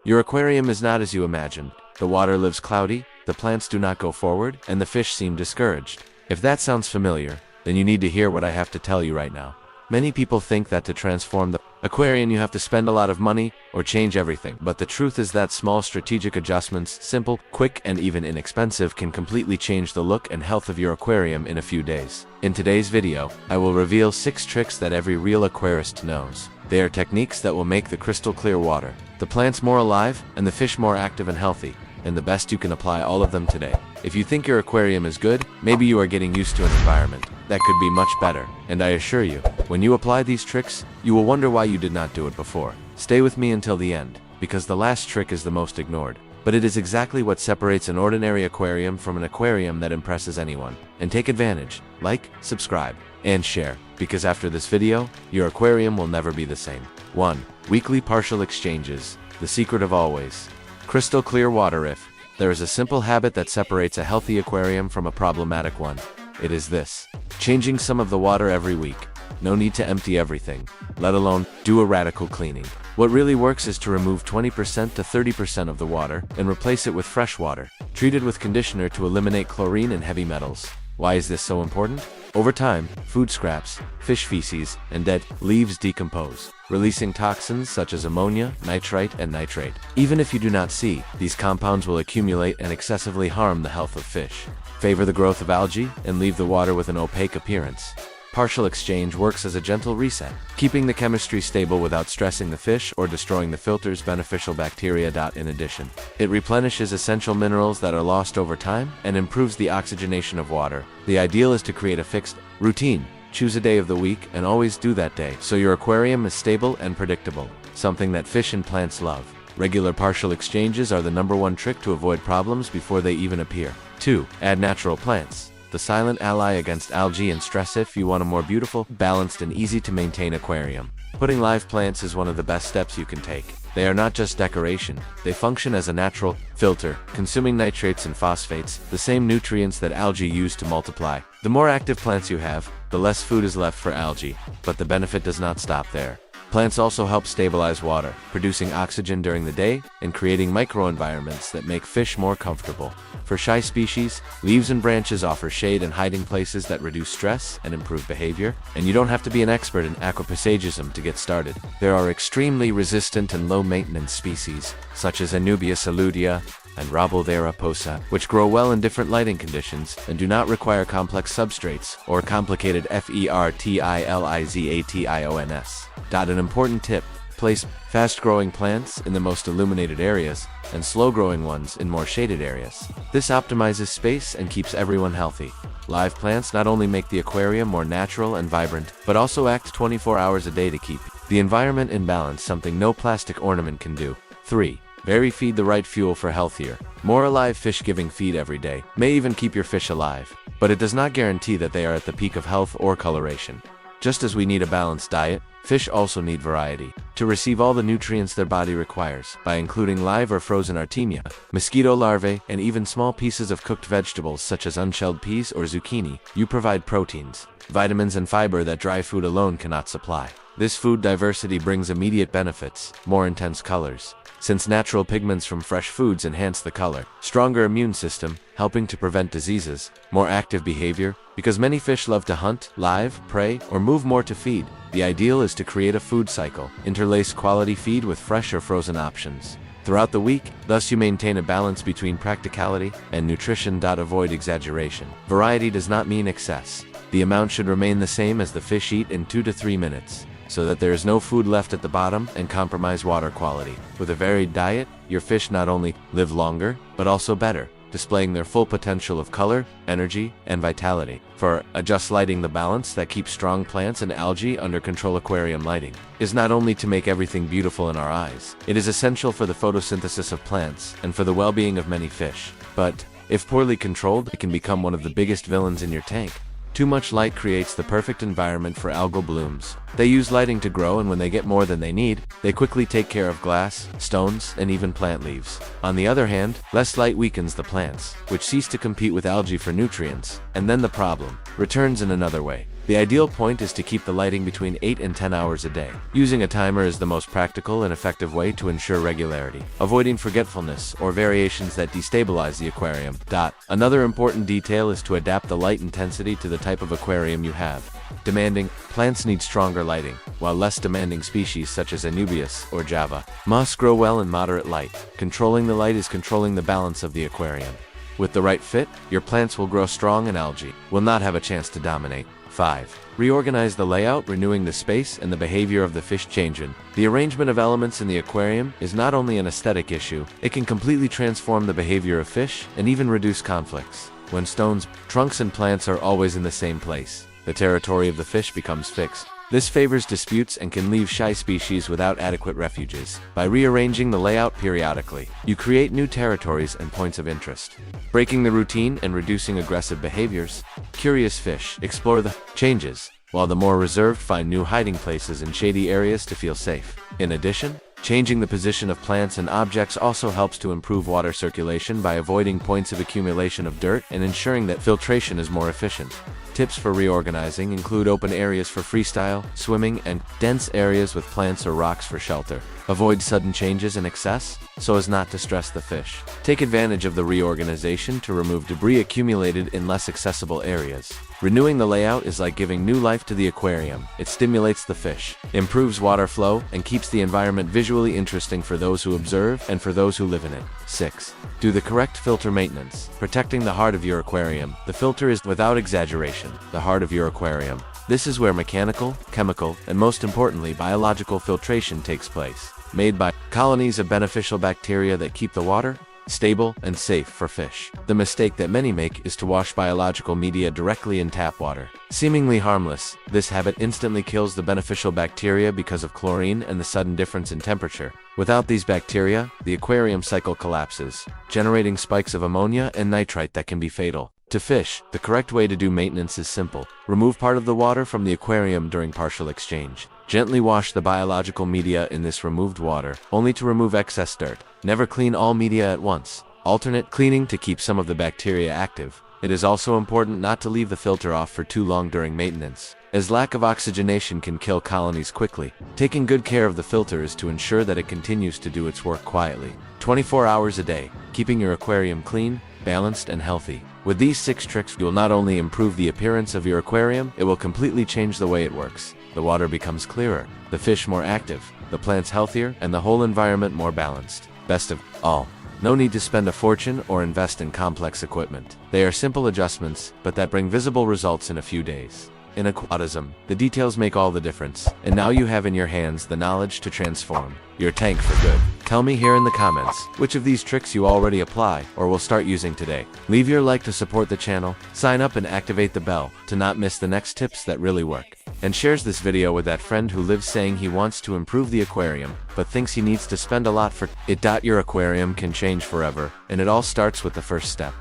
Your aquarium is not as you imagined. The water lives cloudy, the plants do not go forward, and the fish seem discouraged. If that sounds familiar, then you need to hear what I have to tell you right now. Many people think that to transform the aquarium you have to spend a lot of money or change everything, but the truth is that small strategic adjustments, simple, quick, and even inexpensive, can completely change the look and health of your aquarium in a few days. In today's video, I will reveal 6 tricks that every real aquarist knows. They are techniques that will make the crystal clear water, the plants more alive, and the fish more active and healthy, and the best you can apply all of them today. If you think your aquarium is good, maybe you are getting used to an environment that could be much better, and I assure you, when you apply these tricks, you will wonder why you did not do it before. Stay with me until the end, because the last trick is the most ignored, but it is exactly what separates an ordinary aquarium from an aquarium that impresses anyone. And take advantage, like, subscribe, and share, because after this video, your aquarium will never be the same. 1. Weekly partial exchanges, the secret of always crystal clear water. If there is a simple habit that separates a healthy aquarium from a problematic one, it is this: changing some of the water every week. No need to empty everything, let alone do a radical cleaning. What really works is to remove 20% to 30% of the water and replace it with fresh water, treated with conditioner to eliminate chlorine and heavy metals. Why is this so important? Over time, food scraps, fish feces, and dead leaves decompose, releasing toxins such as ammonia, nitrite, and nitrate. Even if you do not see, these compounds will accumulate and excessively harm the health of fish, favor the growth of algae, and leave the water with an opaque appearance. Partial exchange works as a gentle reset, keeping the chemistry stable without stressing the fish or destroying the filter's beneficial bacteria. In addition, it replenishes essential minerals that are lost over time and improves the oxygenation of water. The ideal is to create a fixed routine. Choose a day of the week and always do that day, so your aquarium is stable and predictable, something that fish and plants love. Regular partial exchanges are the #1 trick to avoid problems before they even appear. 2. Add natural plants, the silent ally against algae and stress. If you want a more beautiful, balanced, and easy to maintain aquarium, putting live plants is one of the best steps you can take. They are not just decoration, they function as a natural filter, consuming nitrates and phosphates, the same nutrients that algae use to multiply. The more active plants you have, the less food is left for algae, but the benefit does not stop there. Plants also help stabilize water, producing oxygen during the day and creating microenvironments that make fish more comfortable. For shy species, leaves and branches offer shade and hiding places that reduce stress and improve behavior, and you don't have to be an expert in aquapescagism to get started. There are extremely resistant and low-maintenance species, such as Anubias alutea and Rabulthera posa, which grow well in different lighting conditions and do not require complex substrates or complicated fertilizations. An important tip: place fast-growing plants in the most illuminated areas and slow-growing ones in more shaded areas. This optimizes space and keeps everyone healthy. Live plants not only make the aquarium more natural and vibrant, but also act 24 hours a day to keep the environment in balance, something no plastic ornament can do. 3. Feed the right fuel for healthier, more alive fish. Giving feed every day may even keep your fish alive, but it does not guarantee that they are at the peak of health or coloration. Just as we need a balanced diet, fish also need variety to receive all the nutrients their body requires. By including live or frozen artemia, mosquito larvae, and even small pieces of cooked vegetables such as unshelled peas or zucchini, you provide proteins, vitamins, and fiber that dry food alone cannot supply. This food diversity brings immediate benefits: more intense colors, since natural pigments from fresh foods enhance the color; stronger immune system, helping to prevent diseases; more active behavior, because many fish love to hunt, live, prey, or move more to feed. The ideal is to create a food cycle. Interlace quality feed with fresh or frozen options throughout the week, thus you maintain a balance between practicality and nutrition. Avoid exaggeration. Variety does not mean excess. The amount should remain the same as the fish eat in 2 to 3 minutes, so that there is no food left at the bottom and compromise water quality. With a varied diet, your fish not only live longer, but also better, displaying their full potential of color, energy, and vitality. For adjust lighting, the balance that keeps strong plants and algae under control. Aquarium lighting is not only to make everything beautiful in our eyes, it is essential for the photosynthesis of plants and for the well-being of many fish. But if poorly controlled, it can become one of the biggest villains in your tank. Too much light creates the perfect environment for algal blooms. They use lighting to grow, and when they get more than they need, they quickly take care of glass, stones, and even plant leaves. On the other hand, less light weakens the plants, which cease to compete with algae for nutrients, and then the problem returns in another way. The ideal point is to keep the lighting between 8 and 10 hours a day. Using a timer is the most practical and effective way to ensure regularity, avoiding forgetfulness or variations that destabilize the aquarium. Another important detail is to adapt the light intensity to the type of aquarium you have. Demanding plants need stronger lighting, while less demanding species such as Anubias or Java must grow well in moderate light. Controlling the light is controlling the balance of the aquarium. With the right fit, your plants will grow strong and algae will not have a chance to dominate. 5. Reorganize the layout, renewing the space and the behavior of the fish changing. The arrangement of elements in the aquarium is not only an aesthetic issue, it can completely transform the behavior of fish and even reduce conflicts. When stones, trunks and plants are always in the same place, the territory of the fish becomes fixed. This favors disputes and can leave shy species without adequate refuges. By rearranging the layout periodically, you create new territories and points of interest. Breaking the routine and reducing aggressive behaviors. Curious fish explore the changes, while the more reserved find new hiding places in shady areas to feel safe. In addition, changing the position of plants and objects also helps to improve water circulation by avoiding points of accumulation of dirt and ensuring that filtration is more efficient. Tips for reorganizing include open areas for freestyle, swimming, and dense areas with plants or rocks for shelter. Avoid sudden changes in excess, so as not to stress the fish. Take advantage of the reorganization to remove debris accumulated in less accessible areas. Renewing the layout is like giving new life to the aquarium. It stimulates the fish, improves water flow, and keeps the environment visually interesting for those who observe and for those who live in it. 6. Do the correct filter maintenance. Protecting the heart of your aquarium. The filter is, without exaggeration, the heart of your aquarium. This is where mechanical, chemical, and most importantly, biological filtration takes place. Made by colonies of beneficial bacteria that keep the water stable and safe for fish. The mistake that many make is to wash biological media directly in tap water. Seemingly harmless, this habit instantly kills the beneficial bacteria because of chlorine and the sudden difference in temperature. Without these bacteria, the aquarium cycle collapses, generating spikes of ammonia and nitrite that can be fatal to fish. The correct way to do maintenance is simple. Remove part of the water from the aquarium during partial exchange. Gently wash the biological media in this removed water, only to remove excess dirt. Never clean all media at once. Alternate cleaning to keep some of the bacteria active. It is also important not to leave the filter off for too long during maintenance, as lack of oxygenation can kill colonies quickly. Taking good care of the filter is to ensure that it continues to do its work quietly, 24 hours a day, keeping your aquarium clean, balanced, and healthy. With these 6 tricks, you will not only improve the appearance of your aquarium, it will completely change the way it works. The water becomes clearer, the fish more active, the plants healthier, and the whole environment more balanced. Best of all, no need to spend a fortune or invest in complex equipment. They are simple adjustments, but that bring visible results in a few days. In aquatism, the details make all the difference, and now you have in your hands the knowledge to transform your tank for good. Tell me here in the comments which of these tricks you already apply or will start using today. Leave your like to support the channel, sign up and activate the bell to not miss the next tips that really work. And shares this video with that friend who lives saying he wants to improve the aquarium, but thinks he needs to spend a lot for it. Your aquarium can change forever, and it all starts with the first step.